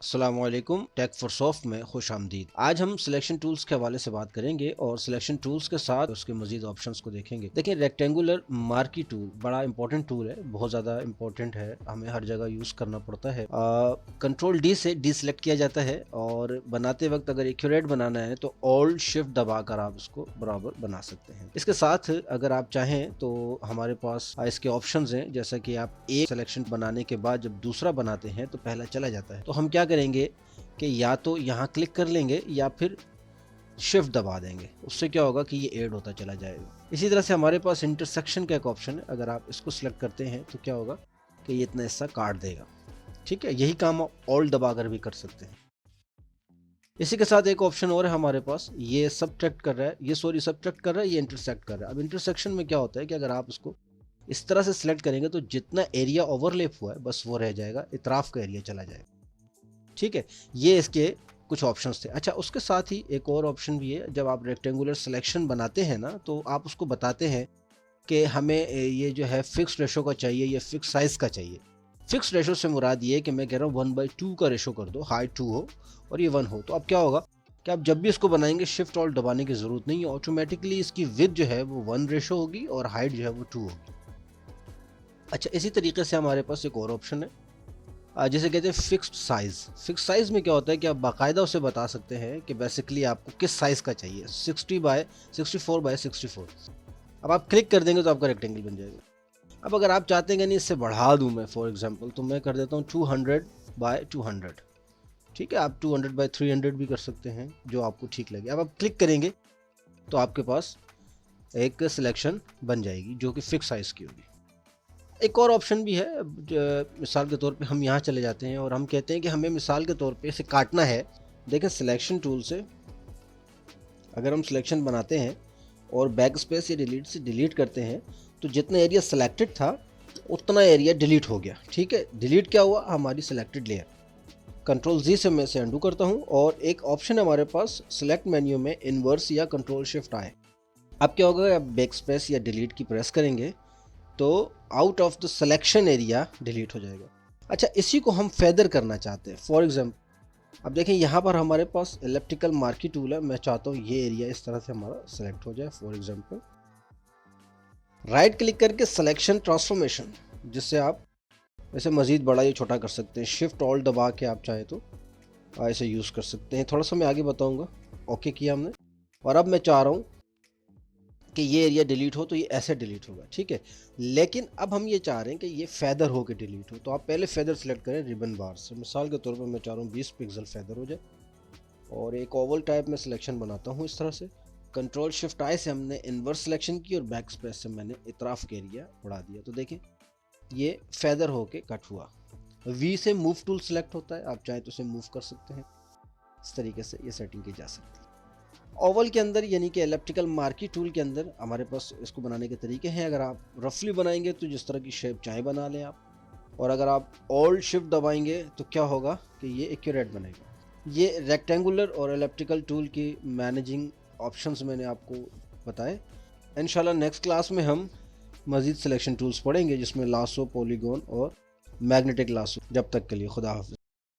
अस्सलामुअलैकुम, take for soft में खुश आमदीद। आज हम सिलेक्शन टूल्स के हवाले से बात करेंगे और सिलेक्शन टूल्स के साथ उसके मजीद ऑप्शंस को देखेंगे। देखिए, रेक्टेंगुलर मार्की टूल बड़ा इंपॉर्टेंट टूल है, बहुत ज़्यादा इंपॉर्टेंट है, हमें हर जगह यूज़ करना पड़ता है। कंट्रोल डी से डी सिलेक्ट किया जाता है और बनाते वक्त अगर एक्यूरेट बनाना है तो ऑल्ट शिफ्ट दबाकर आप उसको बराबर बना सकते हैं। इसके साथ अगर आप चाहें तो हमारे पास इसके ऑप्शंस हैं, जैसा कि आप एक सिलेक्शन बनाने के बाद जब दूसरा बनाते हैं तो पहला चला जाता है। तो हम क्या करेंगे कि या तो यहाँ क्लिक कर लेंगे या फिर शिफ्ट दबा देंगे, उससे क्या होगा कि ये ऐड होता चला जाएगा। इसी तरह से हमारे पास इंटरसेक्शन का एक ऑप्शन है, अगर आप इसको सिलेक्ट करते हैं तो क्या होगा कि ये इतना हिस्सा काट देगा। ठीक है, यही काम आप ऑल्ट दबाकर भी कर सकते हैं। इसी के साथ एक ऑप्शन और है हमारे पास, ये सबट्रैक्ट कर रहा है, सबट्रैक्ट कर रहा है, ये इंटरसेक्ट कर रहा है। अब इंटरसेक्शन में क्या होता है कि अगर आप इसको इस तरह से सिलेक्ट करेंगे तो जितना एरिया ओवरलैप हुआ है बस वो रह जाएगा, इतराफ का एरिया चला जाएगा। ठीक है, ये इसके कुछ ऑप्शंस थे। अच्छा, उसके साथ ही एक और ऑप्शन भी है, जब आप रेक्टेंगुलर सिलेक्शन बनाते हैं ना तो आप उसको बताते हैं कि हमें ये जो है फिक्स रेशो का चाहिए, ये फिक्स साइज का चाहिए। फिक्स रेशो से मुराद ये कि मैं कह रहा हूँ 1/2 का रेशो कर दो, हाइट 2 हो और ये 1 हो। तो अब क्या होगा कि आप जब भी इसको बनाएंगे शिफ्ट ऑल्ट दबाने की जरूरत नहीं है, ऑटोमेटिकली इसकी विड्थ जो है वो 1 रेशो होगी और हाइट जो है वो 2 होगी। अच्छा, इसी तरीके से हमारे पास एक और ऑप्शन है जिसे कहते हैं फिक्स्ड साइज। फिक्स साइज में क्या होता है कि आप बाकायदा उसे बता सकते हैं कि बेसिकली आपको किस साइज का चाहिए, 60/64/64। अब आप क्लिक कर देंगे तो आपका रेक्टेंगल बन जाएगा। अब अगर आप चाहते हैं कि नहीं इससे बढ़ा दूं मैं, फॉर एग्जांपल, तो मैं कर देता हूँ 200/200। ठीक है, आप 200/300 भी कर सकते हैं, जो आपको ठीक लगे। अब आप क्लिक करेंगे तो आपके पास एक सिलेक्शन बन जाएगी जो कि फिक्स साइज की होगी। एक और ऑप्शन भी है, मिसाल के तौर पे हम यहाँ चले जाते हैं और हम कहते हैं कि हमें मिसाल के तौर पे इसे काटना है। देखें, सिलेक्शन टूल से अगर हम सिलेक्शन बनाते हैं और बैक स्पेस या डिलीट से डिलीट करते हैं तो जितना एरिया सिलेक्टेड था उतना एरिया डिलीट हो गया। ठीक है, डिलीट क्या हुआ, हमारी सिलेक्टेड लेयर। कंट्रोल जी से मैं इसे अंडू करता हूँ और एक ऑप्शन है हमारे पास सिलेक्ट मेन्यू में, इन्वर्स या कंट्रोल शिफ्ट आए। अब क्या होगा, आप बैक स्पेस या डिलीट की प्रेस करेंगे तो out of the selection area delete हो जाएगा। अच्छा, इसी को हम फेदर करना चाहते हैं। फॉर एग्जाम्पल, अब देखें यहाँ पर हमारे पास इलेक्ट्रिकल मार्की टूल है, मैं चाहता हूँ ये एरिया इस तरह से हमारा सेलेक्ट हो जाए। फॉर एग्जाम्पल, राइट क्लिक करके सिलेक्शन ट्रांसफॉर्मेशन, जिससे आप इसे मज़ीद बड़ा या छोटा कर सकते हैं। शिफ्ट ऑल्ट दबा के आप चाहे तो इसे यूज़ कर सकते हैं। थोड़ा सा मैं आगे बताऊँगा। ओके किया हमने, और अब मैं चाह रहा हूँ कि ये एरिया डिलीट हो तो ये ऐसे डिलीट होगा। ठीक है, लेकिन अब हम ये चाह रहे हैं कि ये फेदर होकर डिलीट हो, तो आप पहले फेदर सेलेक्ट करें रिबन बार से। मिसाल के तौर पर मैं चाह रहा हूँ 20 पिक्सल फेदर हो जाए और एक ओवल टाइप में सिलेक्शन बनाता हूँ इस तरह से। कंट्रोल शिफ्ट आई से हमने इन्वर्स सिलेक्शन की और बैक स्पेस से मैंने इतराफ के एरिया बढ़ा दिया। तो देखें ये फेदर होके कट हुआ। वी से मूव टूल सेलेक्ट होता है, आप चाहें तो उसे मूव कर सकते हैं। इस तरीके से ये सेटिंग की जा सकती है। ओवल के अंदर यानी कि इलेक्ट्रिकल मार्की टूल के अंदर हमारे पास इसको बनाने के तरीके हैं। अगर आप रफली बनाएंगे तो जिस तरह की शेप चाहे बना लें आप, और अगर आप ऑल्ट शिफ्ट दबाएंगे तो क्या होगा कि ये एक्यूरेट बनेगा। ये रेक्टेंगुलर और इलेक्ट्रिकल टूल की मैनेजिंग ऑप्शंस मैंने आपको बताए। इंशाल्लाह नेक्स्ट क्लास में हम मज़ीद सिलेक्शन टूल्स पढ़ेंगे जिसमें लासो, पॉलीगॉन और मैग्नेटिक लासो। जब तक के लिए खुदा हाफिज़।